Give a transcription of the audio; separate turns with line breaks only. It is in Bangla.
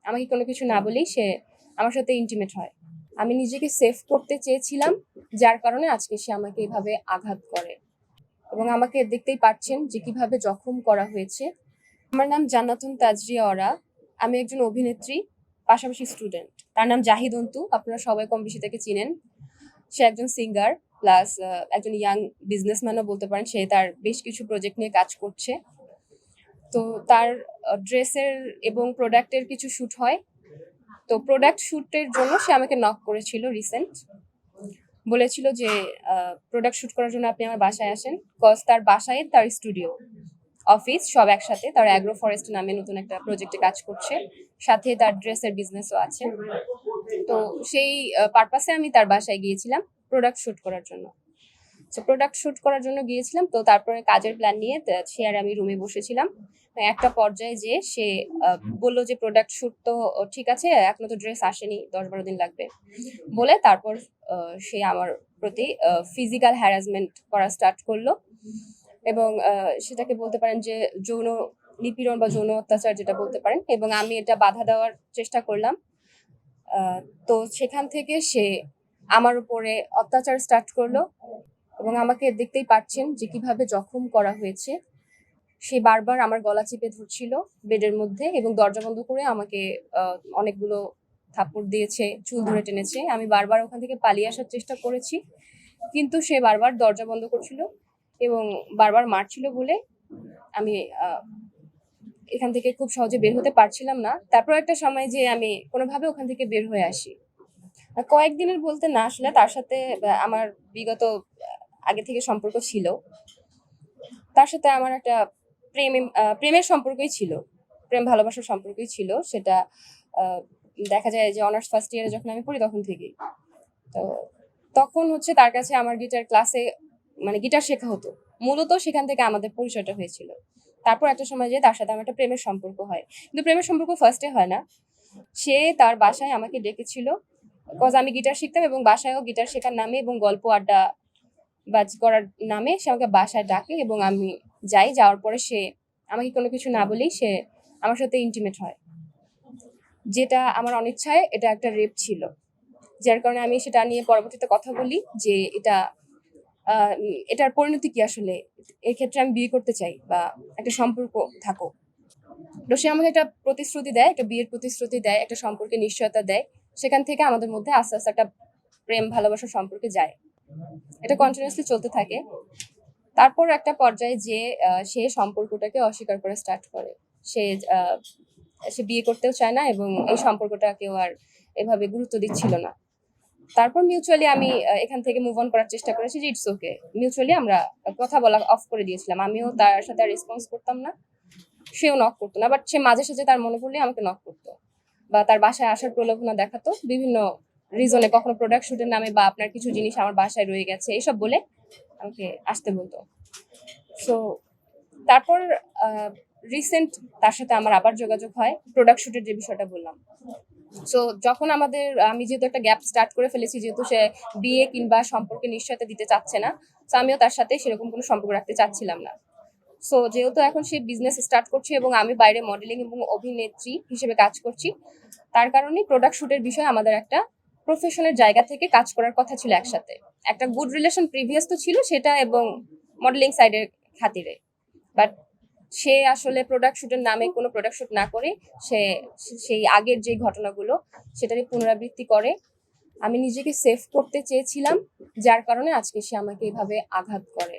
আমাকে কোনো কিছু না বলেই সে আমার সাথে ইন্টিমেট হয়। আমি নিজেকে সেভ করতে চেয়েছিলাম, যার কারণে আজকে সে আমাকে এভাবে আঘাত করে এবং আমাকে দেখতেই পাচ্ছেন যে কিভাবে জখম করা হয়েছে। আমার নাম জান্নাতুন তাজরিয়া অরা। আমি একজন অভিনেত্রী, পাশাপাশি স্টুডেন্ট। তার নাম জাহিদ অন্তু, আপনারা সবাই কম বেশি তাকে চিনেন। সে একজন সিঙ্গার প্লাস একজন ইয়াং বিজনেসম্যানও বলতে পারেন। সে তার বেশ কিছু প্রজেক্ট নিয়ে কাজ করছে। তো তার ড্রেসের এবং প্রোডাক্টের কিছু শ্যুট হয়। তো প্রোডাক্ট শ্যুটের জন্য সে আমাকে নক করেছিল রিসেন্ট। বলেছিল যে প্রোডাক্ট শ্যুট করার জন্য আপনি আমার বাসায় আসেন, কজ তার বাসায় তার স্টুডিও, অফিস সব একসাথে। তার অ্যাগ্রো ফরেস্ট নামে নতুন একটা প্রজেক্টে কাজ করছে, সাথে তার ড্রেসের বিজনেসও আছে। তো সেই পারপাসে আমি তার বাসায় গিয়েছিলাম প্রোডাক্ট শ্যুট করার জন্য। তো প্রোডাক্ট শ্যুট করার জন্য গিয়েছিলাম। তো তারপরে কাজের প্ল্যান নিয়ে সে আর আমি রুমে বসেছিলাম। একটা পর্যায়ে যে সে বলল যে প্রোডাক্ট শ্যুট তো ঠিক আছে, এখনো তো ড্রেস আসেনি, 10-12 দিন লাগবে বলে তারপর সে আমার প্রতি ফিজিক্যাল হ্যারাসমেন্ট করা স্টার্ট করলো এবং সেটাকে বলতে পারেন যে যৌন নিপীড়ন বা যৌন অত্যাচার যেটা বলতে পারেন, এবং আমি এটা বাধা দেওয়ার চেষ্টা করলাম। তো সেখান থেকে সে আমার উপরে অত্যাচার স্টার্ট করলো এবং আমাকে দেখতেই পাচ্ছেন যে কিভাবে জখম করা হয়েছে। সে বারবার আমার গলা চিপে ধরছিল বেডের মধ্যে এবং দরজা বন্ধ করে আমাকে অনেকগুলো থাপ্পড় দিয়েছে, চুল ধরে টেনেছে। আমি বারবার ওখান থেকে পালিয়ে আসার চেষ্টা করেছি, কিন্তু সে বারবার দরজা বন্ধ করছিল এবং বারবার মারছিল বলে আমি এখান থেকে খুব সহজে বের হতে পারছিলাম না। তারপর একটা সময় যে আমি কোনোভাবে ওখান থেকে বের হয়ে আসি। কয়েকদিনের বলতে না, আসলে তার সাথে আমার বিগত আগে থেকে সম্পর্ক ছিল। তার সাথে আমার একটা প্রেমের সম্পর্কই ছিল, প্রেম ভালোবাসার সম্পর্কই ছিল। সেটা দেখা যায় যে অনার্স ফার্স্ট ইয়ারে যখন আমি পড়ি তখন থেকেই। তো তখন হচ্ছে তার কাছে আমার গিটার ক্লাসে মানে গিটার শেখা হতো, মূলত সেখান থেকে আমাদের পরিচয়টা হয়েছিল। তারপর একটা সময় যে তার সাথে আমার একটা প্রেমের সম্পর্ক হয়, কিন্তু প্রেমের সম্পর্ক ফার্স্টে হয় না। সে তার বাসায় আমাকে ডেকেছিল, কজ আমি গিটার শিখতাম এবং বাসায়ও গিটার শেখার নামে এবং গল্প আড্ডা বাজ করার নামে সে আমাকে বাসায় ডাকে এবং আমি যাই। যাওয়ার পরে সে আমাকে কোনো কিছু না বলেই সে আমার সাথে ইন্টিমেট হয়, যেটা আমার অনিচ্ছায় এটা একটা রেপ ছিল। যার কারণে আমি সেটা নিয়ে পরবর্তীতে কথা বলি যে এটার পরিণতি কি আসলে, এক্ষেত্রে আমি বিয়ে করতে চাই বা একটা সম্পর্ক থাকো। তো সে আমাকে একটা প্রতিশ্রুতি দেয়, একটা বিয়ের প্রতিশ্রুতি দেয়, একটা সম্পর্কে নিশ্চয়তা দেয়। সেখান থেকে আমাদের মধ্যে আস্তে আস্তে একটা প্রেম ভালোবাসার সম্পর্কে যায়। এটা কন্টিনিউয়াসলি চলতে থাকে। তারপর একটা পর্যায়ে যে সে সম্পর্কটাকে অস্বীকার করে স্টার্ট করে। সে সে বিয়ে করতেও চায় না এবং এই সম্পর্কটাকেও আর এভাবে গুরুত্ব দিচ্ছিল না। তারপর মিউচুয়ালি আমি এখান থেকে মুভ অন করার চেষ্টা করেছি যে ইটস ওকে। মিউচুয়ালি আমরা কথা বলা অফ করে দিয়েছিলাম। আমিও তার সাথে আর রেসপন্স করতাম না, সেও নক করতো না। বাট সে মাঝে সাঝে তার মনে পড়লে আমাকে নক করতো বা তার বাসায় আসার প্রলোভনা দেখাতো বিভিন্ন রিজনে, কখনো প্রোডাক্ট শুটের নামে বা আপনার কিছু জিনিস আমার বাসায় রয়ে গেছে এসব বলে আমাকে আসতে বলতো। সো তারপর রিসেন্ট তার সাথে আমার আবার যোগাযোগ হয় প্রোডাক্ট শুটের যে বিষয়টা বললাম। সো যখন আমি যেহেতু একটা গ্যাপ স্টার্ট করে ফেলেছি, যেহেতু সে বিয়ে কিংবা সম্পর্কে নিশ্চয়তা দিতে চাচ্ছে না, তো আমিও তার সাথে সেরকম কোনো সম্পর্ক রাখতে চাচ্ছিলাম না। সো যেহেতু এখন সে বিজনেস স্টার্ট করছে এবং আমি বাইরে মডেলিং এবং অভিনেত্রী হিসেবে কাজ করছি, তার কারণে প্রোডাক্ট শুটের বিষয়ে আমাদের একটা প্রফেশনের জায়গা থেকে কাজ করার কথা ছিল একসাথে। একটা গুড রিলেশন প্রিভিয়াস তো ছিল সেটা, এবং মডেলিং সাইডের খাতিরে। বাট সে আসলে প্রোডাক্ট শুটের নামে কোনো প্রোডাক্ট শুট না করে সে সেই আগের যে ঘটনাগুলো সেটারই পুনরাবৃত্তি করে। আমি নিজেকে সেভ করতে চেয়েছিলাম, যার কারণে আজকে সে আমাকে এভাবে আঘাত করে।